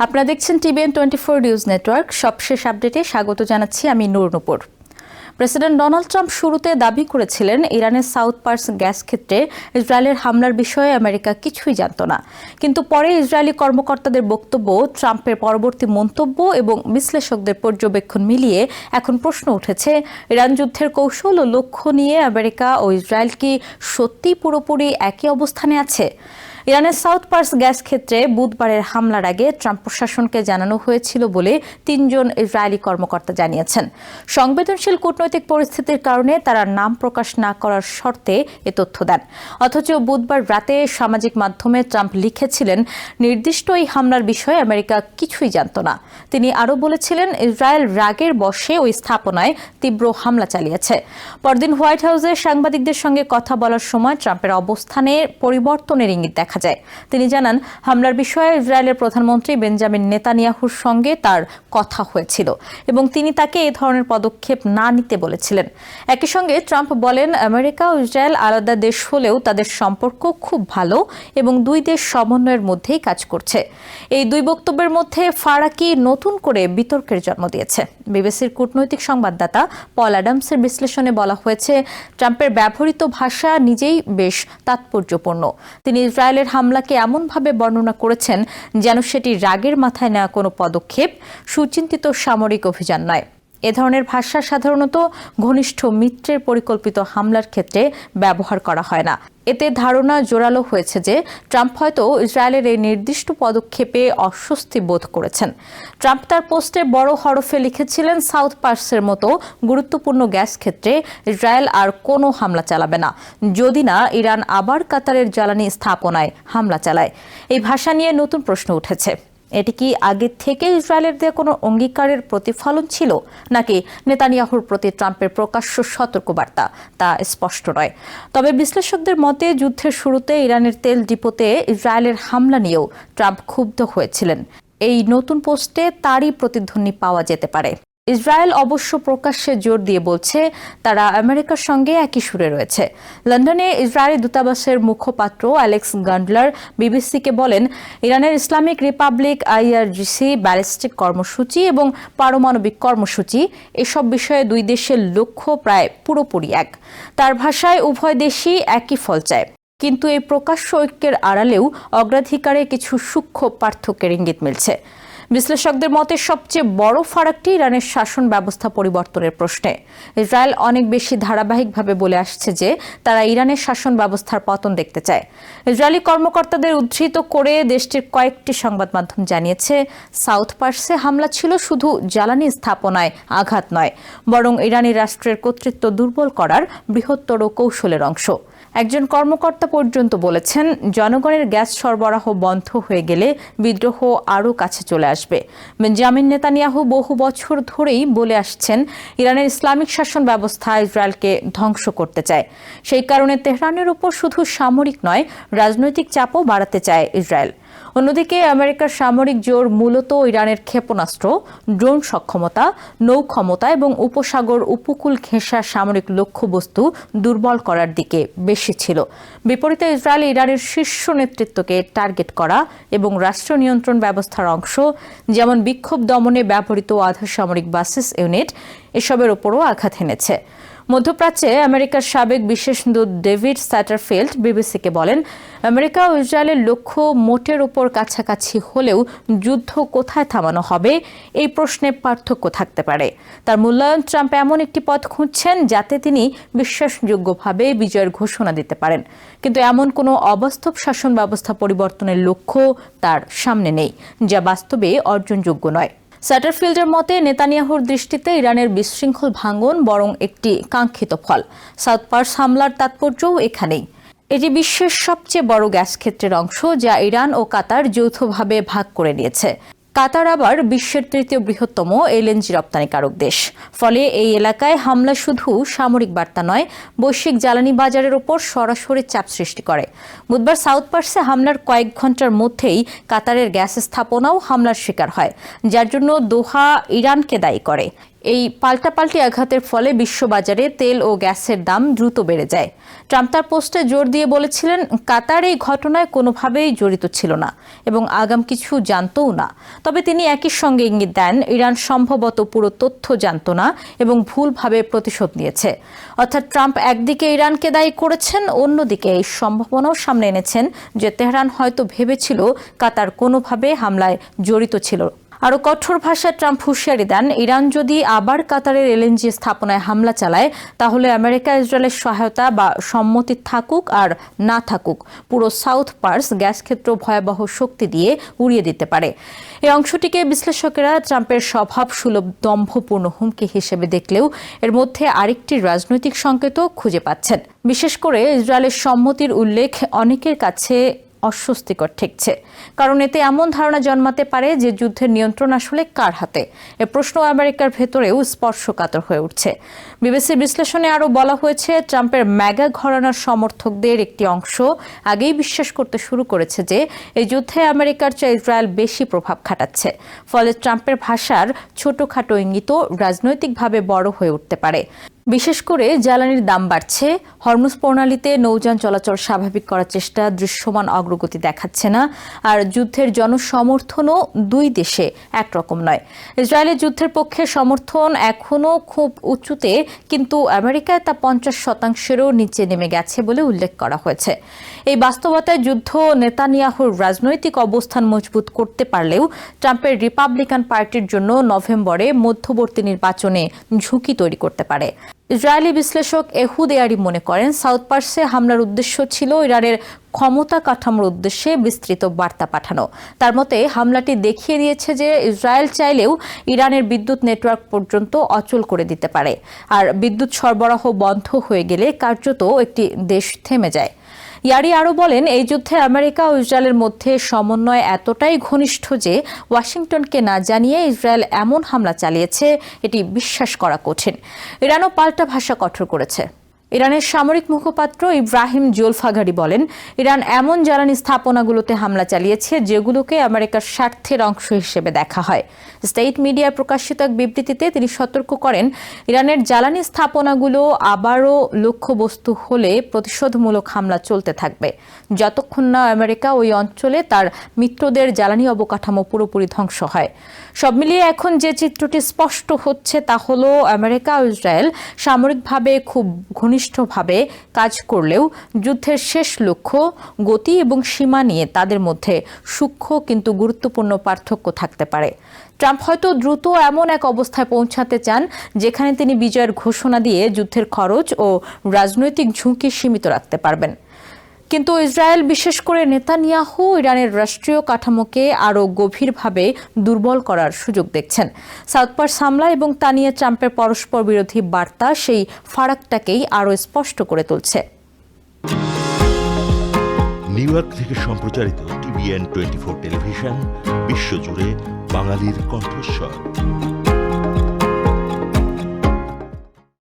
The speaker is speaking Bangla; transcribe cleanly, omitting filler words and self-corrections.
আপনারা দেখছেন টিবিএন 24 নিউজ নেটওয়ার্ক। সবশেষ আপডেটে স্বাগত জানাচ্ছি আমি নূর। প্রেসিডেন্ট ডোনাল্ড ট্রাম্প শুরুতে দাবি করেছিলেন ইরানের সাউথ পার্স গ্যাস ক্ষেত্রে ইসরায়েলের হামলার বিষয়ে আমেরিকা কিছুই জানত না। কিন্তু পরে ইসরায়েলি কর্মকর্তাদের বক্তব্য, ট্রাম্পের পরবর্তী মন্তব্য এবং বিশ্লেষকদের পর্যবেক্ষণ মিলিয়ে এখন প্রশ্ন উঠেছে, ইরান যুদ্ধের কৌশল ও লক্ষ্য নিয়ে আমেরিকা ও ইসরায়েল কি সত্যিই পুরোপুরি একই অবস্থানে আছে? ইরানের সাউথ পার্স গ্যাস ক্ষেত্রে বুধবারের হামলার আগে ট্রাম্প প্রশাসনকে জানানো হয়েছিল বলে 3 জন ইসরায়েলি কর্মকর্তা জানিয়েছেন। সংবেদনশীল কূটনৈতিক পরিস্থিতির কারণে তারা নাম প্রকাশ না করার শর্তে এ তথ্য দেন। অথচ বুধবার রাতে সামাজিক মাধ্যমে ট্রাম্প লিখেছিলেন, নির্দিষ্ট এই হামলার বিষয়ে আমেরিকা কিছুই জানত না। তিনি আরও বলেছিলেন, ইসরায়েল রাগের বশে ওই স্থাপনায় তীব্র হামলা চালিয়েছে। পরদিন হোয়াইট হাউসে সাংবাদিকদের সঙ্গে কথা বলার সময় ট্রাম্পের অবস্থানে পরিবর্তনের ইঙ্গিত দেখা যায়। তিনি জানান, হামলার বিষয়ে ইসরায়েলের প্রধানমন্ত্রী বেঞ্জামিন নেতানিয়াহুর সঙ্গে তার কথা হয়েছিল এবং তিনি তাকে এ ধরনের পদক্ষেপ না নিতে বলেছিলেন। একই সঙ্গে ট্রাম্প বলেন, আমেরিকা ও ইসরায়েল আলাদা দেশ হলেও তাদের সম্পর্ক খুব ভালো এবং দুই দেশ সমন্বয়ের মধ্যেই কাজ করছে। এই দুই বক্তব্যের মধ্যে ফারাকি নতুন করে বিতর্কের জন্ম দিয়েছে। বিবিসির কূটনৈতিক সংবাদদাতা পল অ্যাডামসের বিশ্লেষণে বলা হয়েছে, ট্রাম্পের ব্যবহৃত ভাষা নিজেই বেশ তাৎপর্যপূর্ণ। তিনি ইসরায়েলের হামলাকে এমনভাবে বর্ণনা করেছেন যেন সেটি রাগের মাথায় নেওয়া কোনো পদক্ষেপ, সুচিন্তিত সামরিক অভিযান নয়। এ ধরনের ভাষা সাধারণত ঘনিষ্ঠ মিত্রের পরিকল্পিত হামলার ক্ষেত্রে ব্যবহার করা হয় না। এতে ধারণা জোরালো হয়েছে যে ট্রাম্প হয়তো ইসরায়েলের এই নির্দিষ্ট পদক্ষেপে অস্বস্তি বোধ করেছেন। ট্রাম্প তার পোস্টে বড় হরফে লিখেছিলেন, সাউথ পার্সের মতো গুরুত্বপূর্ণ গ্যাস ক্ষেত্রে ইসরায়েল আর কোনো হামলা চালাবে না, যদি না ইরান আবার কাতারের জ্বালানি স্থাপনায় হামলা চালায়। এই ভাষা নিয়ে নতুন প্রশ্ন উঠেছে। এটি কি আগে থেকে ইসরায়েলের দেয়া কোনো অঙ্গীকারের প্রতিফলন ছিল, নাকি নেতানিয়াহুর প্রতি ট্রাম্পের প্রকাশ্য সতর্কবার্তা? তা স্পষ্ট নয়। তবে বিশ্লেষকদের মতে, যুদ্ধের শুরুতে ইরানের তেল ডিপোতে ইসরায়েলের হামলা নিয়েও ট্রাম্প ক্ষুব্ধ হয়েছিলেন। এই নতুন পোস্টে তারই প্রতিধ্বনি পাওয়া যেতে পারে। ইসরায়েল অবশ্য প্রকাশ্যে জোর দিয়ে বলছে, তারা আমেরিকার সঙ্গে একই সুরে রয়েছে। লন্ডনে ইসরায়েলি দূতাবাসের মুখপাত্র অ্যালেক্স গান্ডলার বিবিসিকে বলেন, ইরানের ইসলামিক রিপাবলিক IRGC ব্যালিস্টিক কর্মসূচি এবং পারমাণবিক কর্মসূচি, এসব বিষয়ে দুই দেশের লক্ষ্য প্রায় পুরোপুরি এক। তার ভাষায়, উভয় দেশই একই ফল চায়। কিন্তু এই প্রকাশ্য ঐক্যের আড়ালেও অগ্রাধিকারে কিছু সূক্ষ্ম পার্থক্যের ইঙ্গিত মিলছে। বিশ্লেষকদের মতে সবচেয়ে বড় ফারাকটি ইরানের শাসন ব্যবস্থা পরিবর্তনের প্রশ্নে। ইসরায়েল অনেক বেশি ধারাবাহিকভাবে বলে আসছে যে তারা ইরানের শাসন ব্যবস্থার পতন দেখতে চায়। ইসরায়েলি কর্মকর্তাদের উদ্ধৃত করে দেশটির কয়েকটি সংবাদ মাধ্যম জানিয়েছে, সাউথ পার্সে হামলা ছিল শুধু জ্বালানি স্থাপনায় আঘাত নয়, বরং ইরানি রাষ্ট্রের কর্তৃত্ব দুর্বল করার বৃহত্তর কৌশলের অংশ। একজন কর্মকর্তা পর্যন্ত বলেছেন, জনগণের গ্যাস সরবরাহ বন্ধ হয়ে গেলে বিদ্রোহ আরও কাছে চলে আসবে। বেঞ্জামিন নেতানিয়াহু বহু বছর ধরেই বলে আসছেন, ইরানের ইসলামিক শাসন ব্যবস্থা ইসরায়েলকে ধ্বংস করতে চায়। সেই কারণে তেহরানের উপর শুধু সামরিক নয়, রাজনৈতিক চাপও বাড়াতে চায় ইসরায়েল। অন্যদিকে আমেরিকার সামরিক জোর মূলত ইরানের ক্ষেপণাস্ত্র, ড্রোন সক্ষমতা, নৌ ক্ষমতা এবং উপসাগর উপকূল ঘেঁষা সামরিক লক্ষ্যবস্তু দুর্বল করার দিকে বেশি ছিল। বিপরীতে ইসরায়েল ইরানের শীর্ষ নেতৃত্বকে টার্গেট করা এবং রাষ্ট্র নিয়ন্ত্রণ ব্যবস্থার অংশ, যেমন বিক্ষোভ দমনে ব্যবহৃত আধা সামরিক বাসিস ইউনিট, এসবের ওপরও আঘাত হেনেছে। মধ্যপ্রাচ্যে আমেরিকার সাবেক বিশেষ দূত ডেভিড স্যাটারফিল্ড বিবিসিকে বলেন, আমেরিকা ও ইসরায়েলের লক্ষ্য মোটের উপর কাছাকাছি হলেও যুদ্ধ কোথায় থামানো হবে এই প্রশ্নে পার্থক্য থাকতে পারে। তার মূল্যায়ন, ট্রাম্প এমন একটি পথ খুঁজছেন যাতে তিনি বিশ্বাসযোগ্যভাবে বিজয়ের ঘোষণা দিতে পারেন। কিন্তু এমন কোনো অবাস্তব শাসন ব্যবস্থা পরিবর্তনের লক্ষ্য তার সামনে নেই, যা বাস্তবে অর্জনযোগ্য নয়। স্যাটারফিল্ডের মতে, নেতানিয়াহুর দৃষ্টিতে ইরানের বিশৃঙ্খল ভাঙন বরং একটি কাঙ্ক্ষিত ফল। সাউথ পার্স হামলার তাৎপর্যও এখানেই। এটি বিশ্বের সবচেয়ে বড় গ্যাস ক্ষেত্রের অংশ, যা ইরান ও কাতার যৌথভাবে ভাগ করে নিয়েছে। কাতার আবার বিশ্বের 3য় বৃহত্তম LNG রপ্তানিকারক দেশ। ফলে এই এলাকায় হামলা শুধু সামরিক বার্তা নয়, বৈশ্বিক জ্বালানি বাজারের ওপর সরাসরি চাপ সৃষ্টি করে। বুধবার সাউথ পার্সে হামলার কয়েক ঘন্টার মধ্যেই কাতারের গ্যাস স্থাপনাও হামলার শিকার হয়, যার জন্য দোহা ইরানকে দায়ী করে। এই পাল্টাপাল্টি আঘাতের ফলে বিশ্ববাজারে তেল ও গ্যাসের দাম দ্রুত বেড়ে যায়। ট্রাম্প তার পোস্টে জোর দিয়ে বলেছিলেন, কাতার এই ঘটনায় কোনোভাবেই জড়িত ছিল না এবং আগাম কিছু জানতও না। তবে তিনি একই সঙ্গে ইঙ্গিত দেন, ইরান সম্ভবত পুরো তথ্য জানত না এবং ভুলভাবে প্রতিশোধ নিয়েছে। অর্থাৎ ট্রাম্প একদিকে ইরানকে দায়ী করেছেন, অন্যদিকে এই সম্ভাবনাও সামনে এনেছেন যে তেহরান হয়তো ভেবেছিল কাতার কোনোভাবে হামলায় জড়িত ছিল। আরও কঠোর ভাষায় ট্রাম্প হুঁশিয়ারি দেন, ইরান যদি আবার কাতারের এলএনজি স্থাপনায় হামলা চালায় তাহলে আমেরিকা ইসরায়েলের সহায়তা বা সম্মতি থাকুক আর না থাকুক, পুরো সাউথ পার্স গ্যাস ক্ষেত্র ভয়াবহ শক্তি দিয়ে উড়িয়ে দিতে পারে। এই অংশটিকে বিশ্লেষকেরা ট্রাম্পের স্বভাবসুলভ দম্ভপূর্ণ হুমকি হিসেবে দেখলেও এর মধ্যে আরেকটি রাজনৈতিক সংকেতও খুঁজে পাচ্ছেন। বিশেষ করে ইসরায়েলের সম্মতির উল্লেখ অনেকের কাছে অস্বস্তিকর ঠেকছে, কারণ এতে এমন ধারণা জন্মাতে পারে যে যুদ্ধের নিয়ন্ত্রণ আসলে কার হাতে। এ প্রশ্ন আমেরিকার ভেতরেও স্পর্শকাতর হয়ে উঠছে। বিবিসির বিশ্লেষণে আরও বলা হয়েছে, ট্রাম্পের ম্যাগা ঘরানার সমর্থকদের একটি অংশ আগেই বিশ্বাস করতে শুরু করেছে যে এই যুদ্ধে আমেরিকার চেয়ে ইসরায়েল বেশি প্রভাব খাটাচ্ছে। ফলে ট্রাম্পের ভাষার ছোটখাটো ইঙ্গিতও রাজনৈতিকভাবে বড় হয়ে উঠতে পারে। বিশেষ করে জ্বালানির দাম বাড়ছে, হরমুজ প্রণালীতে নৌযান চলাচল স্বাভাবিক করার চেষ্টা দৃশ্যমান অগ্রগতি দেখাচ্ছে না, আর যুদ্ধের জনসমর্থনও দুই দেশে একরকম নয়। ইসরায়েলের যুদ্ধের পক্ষে সমর্থন এখনও খুব উঁচুতে, কিন্তু আমেরিকায় তা 50%-এরও নিচে নেমে গেছে বলে উল্লেখ করা হয়েছে। এই বাস্তবতায় যুদ্ধ নেতানিয়াহুর রাজনৈতিক অবস্থান মজবুত করতে পারলেও ট্রাম্পের রিপাবলিকান পার্টির জন্য নভেম্বরে মধ্যবর্তী নির্বাচনে ঝুঁকি তৈরি করতে পারে। ইসরায়েলি বিশ্লেষক এহুদ এয়ারি মনে করেন, সাউথ পার্সে হামলার উদ্দেশ্য ছিল ইরানের ক্ষমতা কাঠামোর উদ্দেশ্যে বিস্তৃত বার্তা পাঠানো। তার মতে হামলাটি দেখিয়ে দিয়েছে যে ইসরায়েল চাইলেও ইরানের বিদ্যুৎ নেটওয়ার্ক পর্যন্ত অচল করে দিতে পারে, আর বিদ্যুৎ সরবরাহ বন্ধ হয়ে গেলে কার্যত একটি দেশ থেমে যায়। ইয়ারি আরও বলেন, এই যুদ্ধে আমেরিকা ও ইসরায়েলের মধ্যে সমন্বয় এতটাই ঘনিষ্ঠ যে ওয়াশিংটনকে না জানিয়ে ইসরায়েল এমন হামলা চালিয়েছে এটি বিশ্বাস করা কঠিন। ইরানও পাল্টা ভাষা কঠোর করেছে। ইরানের সামরিক মুখপাত্র ইব্রাহিম জোলফাগারি বলেন, ইরান এমন জ্বালানি স্থাপনাগুলোতে হামলা চালিয়েছে যেগুলোকে আমেরিকার স্বার্থের অংশ হিসেবে দেখা হয়। স্টেট মিডিয়ায় প্রকাশিত এক বিবৃতিতে তিনি সতর্ক করেন, ইরানের জ্বালানি স্থাপনাগুলো আবারও লক্ষ্যবস্তু হলে প্রতিশোধমূলক হামলা চলতে থাকবে, যতক্ষণ না আমেরিকা ওই অঞ্চলে তার মিত্রদের জ্বালানি অবকাঠামো পুরোপুরি ধ্বংস হয়। সব মিলিয়ে এখন যে চিত্রটি স্পষ্ট হচ্ছে তা হলো, আমেরিকা ও ইসরায়েল সামরিকভাবে খুব ঘনিষ্ঠভাবে কাজ করলেও যুদ্ধের শেষ লক্ষ্য, গতি এবং সীমা নিয়ে তাদের মধ্যে সূক্ষ্ম কিন্তু গুরুত্বপূর্ণ পার্থক্য থাকতে পারে। ট্রাম্প হয়তো দ্রুত এমন এক অবস্থায় পৌঁছাতে চান যেখানে তিনি বিজয়ের ঘোষণা দিয়ে যুদ্ধের খরচ ও রাজনৈতিক ঝুঁকি সীমিত রাখতে পারবেন। কিন্তু ইসরায়েল, বিশেষ করে নেতানিয়াহু, ইরানের রাষ্ট্রীয় কাঠামোকে আরও গভীরভাবে দুর্বল করার সুযোগ দেখছেন। সাউথ পার্স হামলা এবং তা নিয়ে ট্রাম্পের পরস্পর বিরোধী বার্তা সেই ফারাকটাকেই আরও স্পষ্ট করে তুলছে। নিউ ইয়র্ক থেকে সম্প্রচারিত TVN 24 টেলিভিশন, বিশ্বজুড়ে বাঙালির কণ্ঠস্বর।